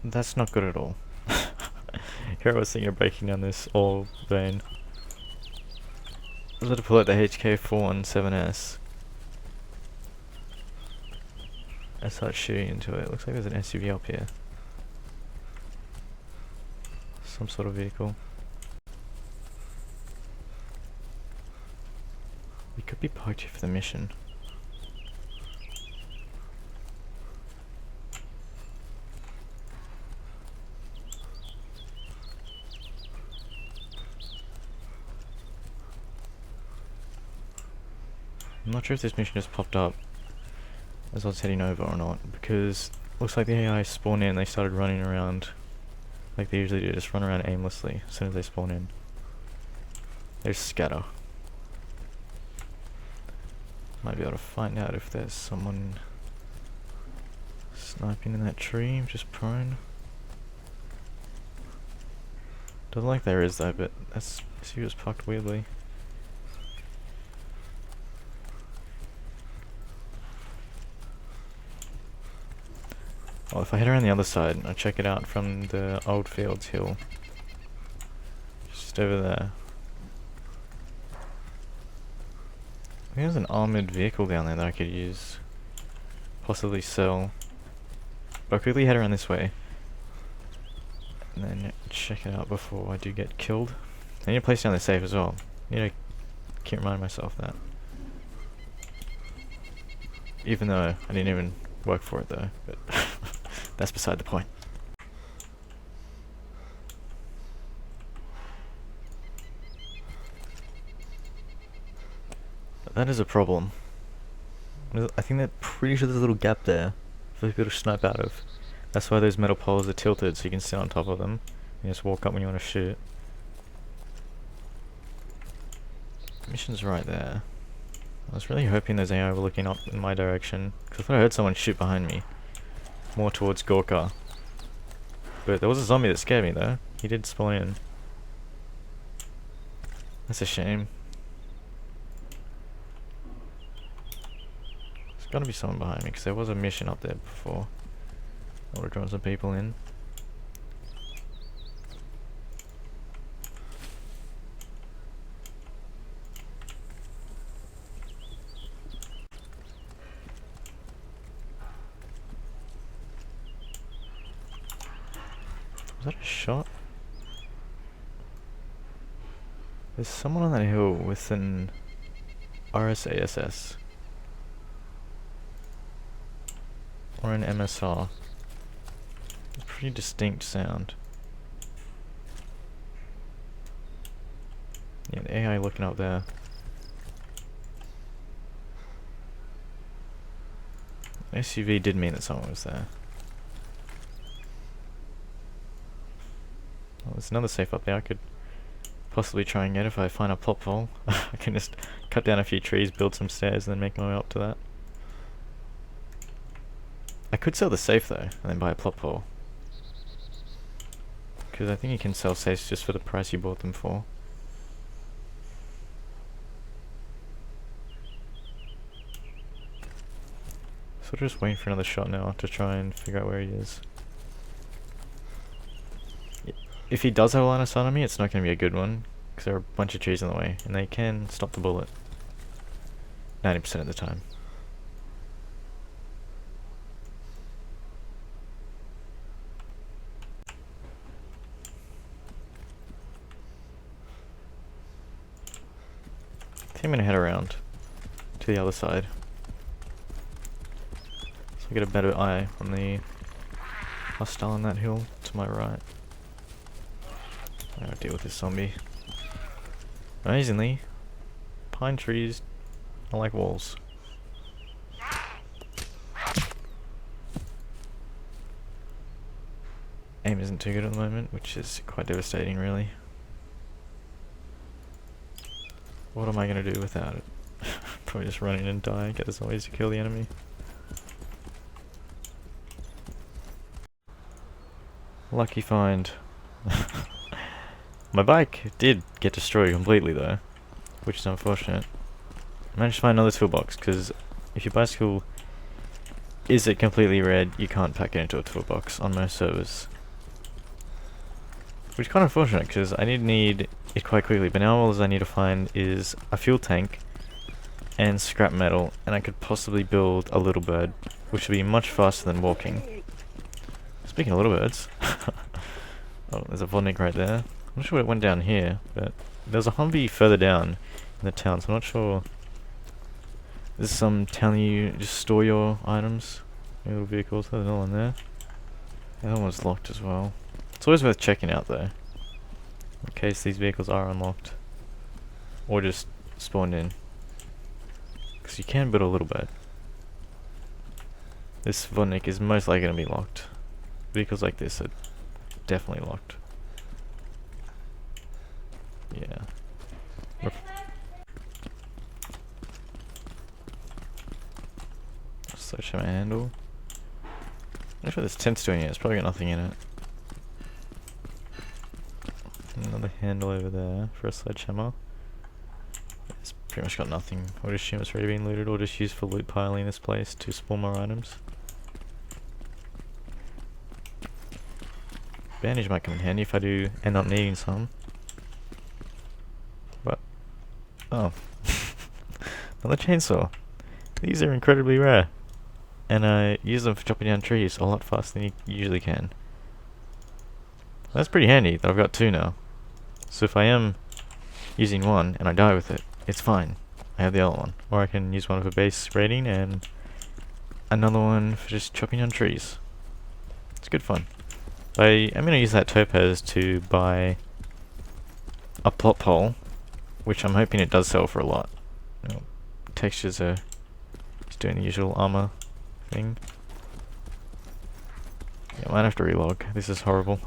That's not good at all. Here I was thinking of breaking down this ore vein. I was about to pull out the HK417S and start shooting into it. Looks like there's an SUV up here. Some sort of vehicle. We could be parked here for the mission. I'm not sure if this mission just popped up as I was heading over or not, because it looks like the AI spawned in and they started running around like they usually do, just run around aimlessly as soon as they spawn in. They just scatter. Might be able to find out if there's someone sniping in that tree, just prone. Doesn't like there is though, but that's, she was parked weirdly. Well, if I head around the other side, I'll check it out from the Old Fields Hill. Just over there. I think there's an armoured vehicle down there that I could use. Possibly sell. But I'll quickly head around this way. And then check it out before I do get killed. I need to place down the safe as well. I need to keep reminding myself that. Even though I didn't even work for it though. But that's beside the point. That is a problem. I think that pretty sure there's a little gap there for people to snipe out of. That's why those metal poles are tilted, so you can sit on top of them and just walk up when you want to shoot. Mission's right there. I was really hoping those AI were looking up in my direction, because I thought I heard someone shoot behind me. More towards Gorka. But there was a zombie that scared me though. He did spawn in. That's a shame. There's gotta be someone behind me, because there was a mission up there before. I would have drawn some people in. Was that a shot? There's someone on that hill with an RSASS. Or an MSR. It's a pretty distinct sound. Yeah, the AI looking up there. SUV did mean that someone was there. Well, there's another safe up there I could possibly try and get if I find a plot hole. I can just cut down a few trees, build some stairs, and then make my way up to that. I could sell the safe though, and then buy a plot hole. Because I think you can sell safes just for the price you bought them for. So we're just waiting for another shot now to try and figure out where he is. If he does have a line of sight on me, it's not going to be a good one, because there are a bunch of trees in the way, and they can stop the bullet 90% of the time. I think I'm going to head around to the other side, so I get a better eye on the hostile on that hill to my right. I'll deal with this zombie. Amazingly, pine trees are like walls. Aim isn't too good at the moment, which is quite devastating really. What am I going to do without it? Probably just run in and die, get the zombies to kill the enemy. Lucky find. My bike did get destroyed completely though, which is unfortunate. I managed to find another toolbox, because if your bicycle is it completely red, you can't pack it into a toolbox on most servers. Which is kind of unfortunate, because I need it quite quickly, but now all I need to find is a fuel tank and scrap metal, and I could possibly build a little bird, which would be much faster than walking. Speaking of little birds, oh, there's a Vodnik right there. I'm not sure it went down here, but there's a Humvee further down in the town, so I'm not sure. There's some town you just store your items, your little vehicles. There's another one there. The other one's locked as well. It's always worth checking out though, in case these vehicles are unlocked, or just spawned in. Because you can build a little bit. This Vodnik is most likely going to be locked. Vehicles like this are definitely locked. Yeah. Sledgehammer handle. I'm not sure this tent's doing it. It's probably got nothing in it. Another handle over there for a sledgehammer. It's pretty much got nothing. I would assume it's already been looted or just used for loot piling this place to spawn more items. Bandage might come in handy if I do end up needing some. But oh, another chainsaw. These are incredibly rare, and I use them for chopping down trees a lot faster than you usually can. That's pretty handy that I've got two now. So if I am using one and I die with it, it's fine. I have the other one, or I can use one for base raiding and another one for just chopping down trees. It's good fun. I'm going to use that topaz to buy a plot pole, which I'm hoping it does sell for a lot. You know, textures are just doing the usual armor thing. Yeah, I might have to relog. This is horrible.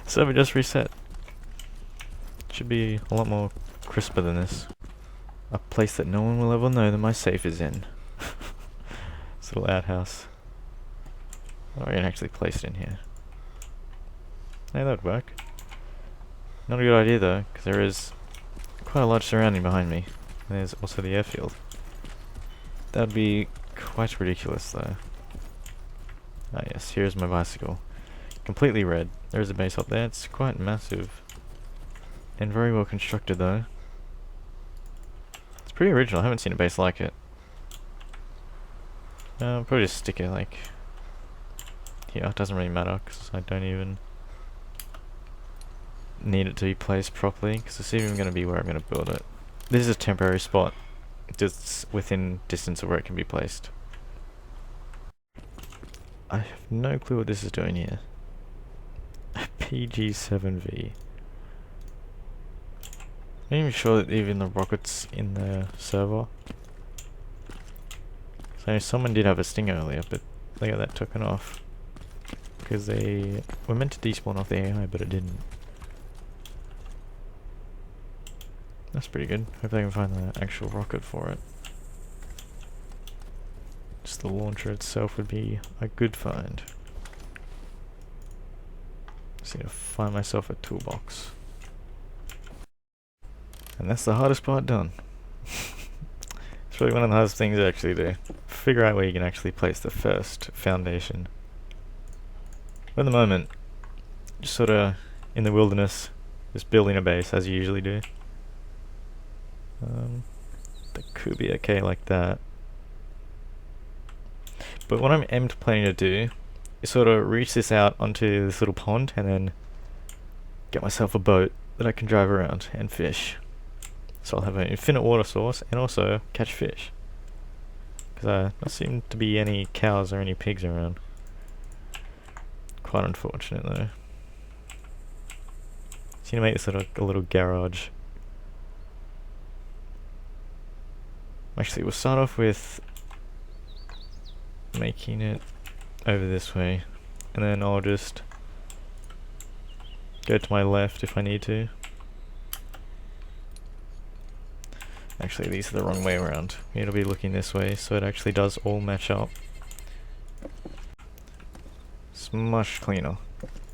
Server just reset. Should be a lot more crisper than this. A place that no one will ever know that my safe is in. This little outhouse. Oh, I can actually place it in here. Yeah, that would work. Not a good idea though, because there is quite a large surrounding behind me. And there's also the airfield. That would be quite ridiculous though. Ah yes, here's my bicycle. Completely red. There's a base up there. It's quite massive. And very well constructed though. It's pretty original. I haven't seen a base like it. I'll probably just stick it like here. It doesn't really matter because I don't even need it to be placed properly, because it's even going to be where I'm going to build it. This is a temporary spot, just within distance of where it can be placed. I have no clue what this is doing here. A PG-7V. I'm not even sure that even the rocket's in the server. So someone did have a sting earlier, but they got that taken off. Because they were meant to despawn off the AI, but it didn't. That's pretty good. Hope they can find the actual rocket for it. Just the launcher itself would be a good find. Just need to find myself a toolbox. And that's the hardest part done. It's really one of the hardest things actually to figure out where you can actually place the first foundation. But at the moment, just sort of in the wilderness, just building a base as you usually do. That could be okay like that. But what I'm planning to do is sort of reach this out onto this little pond and then get myself a boat that I can drive around and fish. So I'll have an infinite water source and also catch fish. Because there don't seem to be any cows or any pigs around. Quite unfortunate though. So you make this a little garage. Actually, we'll start off with making it over this way, and then I'll just go to my left if I need to. Actually, these are the wrong way around. We need to be looking this way so it actually does all match up. It's much cleaner,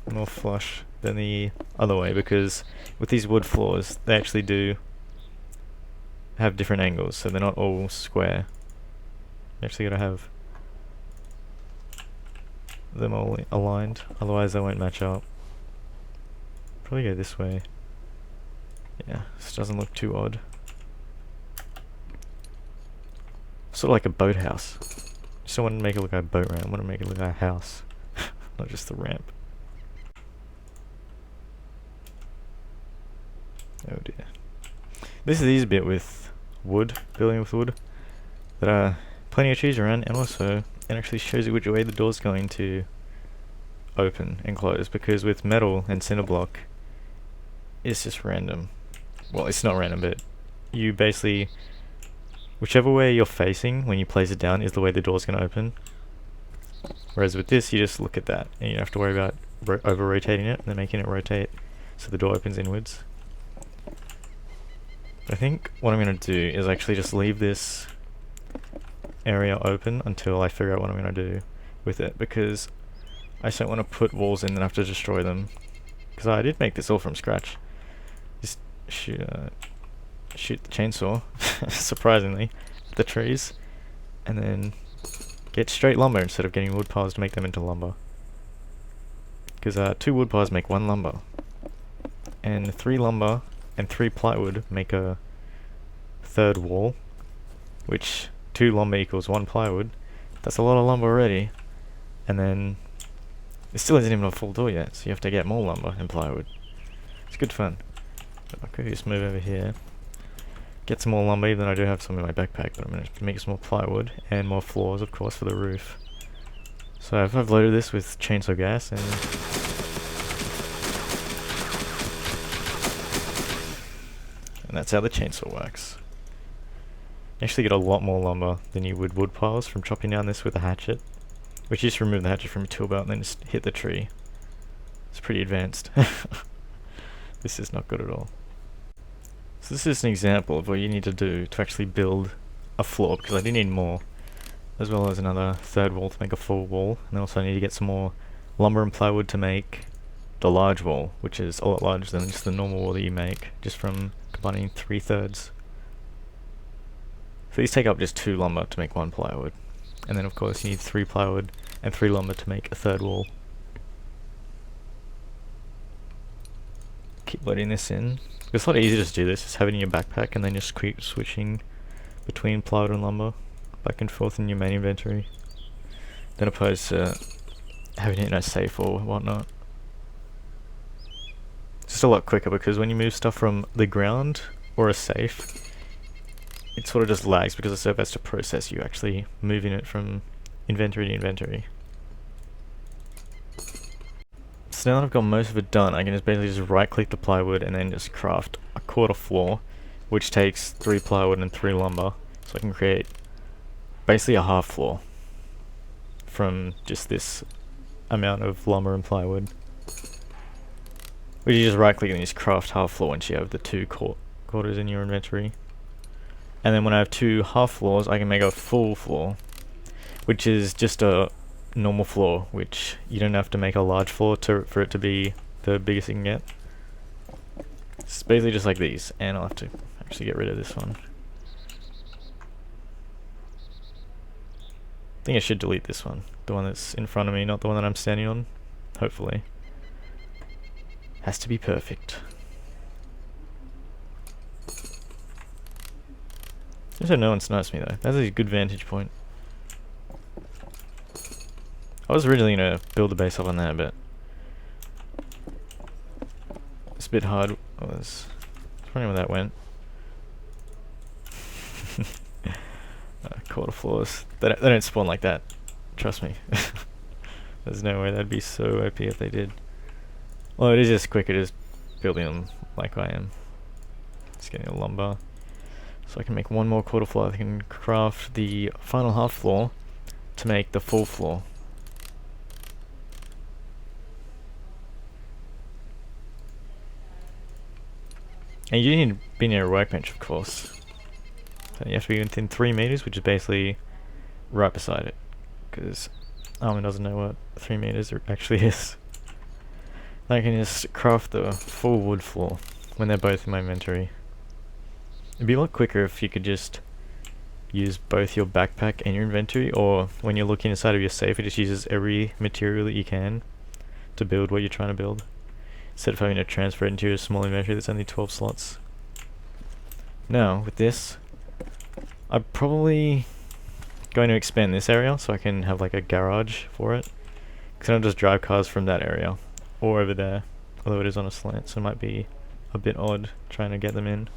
more flush than the other way, because with these wood floors they actually do have different angles, so they're not all square. You actually gotta have them all aligned, otherwise they won't match up. Probably go this way. Yeah, this doesn't look too odd. Sort of like a boathouse. Just don't want to make it look like a boat ramp, I want to make it look like a house. Not just the ramp. Oh dear. This is easy bit with wood, building with wood. There are plenty of trees around, and also it actually shows you which way the door's going to open and close, because with metal and cinder block, it's just random. Well, it's not random, but you basically, whichever way you're facing when you place it down is the way the door's going to open. Whereas with this, you just look at that, and you don't have to worry about over-rotating it and then making it rotate so the door opens inwards. I think what I'm going to do is actually just leave this area open until I figure out what I'm going to do with it, because I just don't want to put walls in and have to destroy them, because I did make this all from scratch. Just shoot the chainsaw, surprisingly, at the trees, and then get straight lumber instead of getting wood piles to make them into lumber. Because 2 wood piles make 1 lumber, and 3 lumber and 3 plywood make a 3rd wall, which 2 lumber equals 1 plywood. That's a lot of lumber already, and then it still isn't even a full door yet, so you have to get more lumber and plywood. It's good fun. I could just move over here, get some more lumber, even though I do have some in my backpack, but I'm going to make some more plywood and more floors, of course, for the roof. So I've loaded this with chainsaw gas, and that's how the chainsaw works. You actually get a lot more lumber than you would wood piles from chopping down this with a hatchet, which you just remove the hatchet from your tool belt and then just hit the tree. It's pretty advanced. This is not good at all. So this is an example of what you need to do to actually build a floor, because I do need more, as well as another 3rd wall to make a full wall, and then also I need to get some more lumber and plywood to make the large wall, which is a lot larger than just the normal wall that you make, just from combining 3/3. So these take up just 2 lumber to make 1 plywood, and then of course you need 3 plywood and 3 lumber to make a 3rd wall. Keep loading this in. It's a lot easier to just do this, just have it in your backpack and then just keep switching between plywood and lumber back and forth in your main inventory, than opposed to having it in a safe or whatnot. It's just a lot quicker, because when you move stuff from the ground or a safe, it sort of just lags because the server has to process you actually moving it from inventory to inventory. So now that I've got most of it done, I can just basically just right click the plywood and then just craft a 1/4 floor, which takes 3 plywood and 3 lumber, so I can create basically a half floor from just this amount of lumber and plywood. Which you just right click and just craft half floor once you have the 2 quarters in your inventory. And then when I have 2 half floors, I can make a full floor, which is just a normal floor, which you don't have to make a large floor for it to be the biggest you can get. It's basically just like these, and I'll have to actually get rid of this one. I think I should delete this one, the one that's in front of me, not the one that I'm standing on, hopefully. Has to be perfect. Just so no one snipes me though. That's a good vantage point. I was originally gonna build the base up on that, but it's a bit hard. I was wondering where that went. 1/4 floors. They don't spawn like that. Trust me. There's no way that'd be so OP if they did. Well, it is just quicker just building them like I am. Just getting a lumber. So I can make 1 more 1/4 floor. I can craft the final half floor to make the full floor. And you need to be near a workbench, of course. So you have to be within 3 meters, which is basically right beside it. Because Armin doesn't know what 3 meters actually is. I can just craft the full wood floor when they're both in my inventory. It'd be a lot quicker if you could just use both your backpack and your inventory, or when you're looking inside of your safe, it just uses every material that you can to build what you're trying to build, instead of having to transfer it into your small inventory that's only 12 slots. Now, with this, I'm probably going to expand this area so I can have like a garage for it, because I'll just drive cars from that area or over there, although it is on a slant, so it might be a bit odd trying to get them in.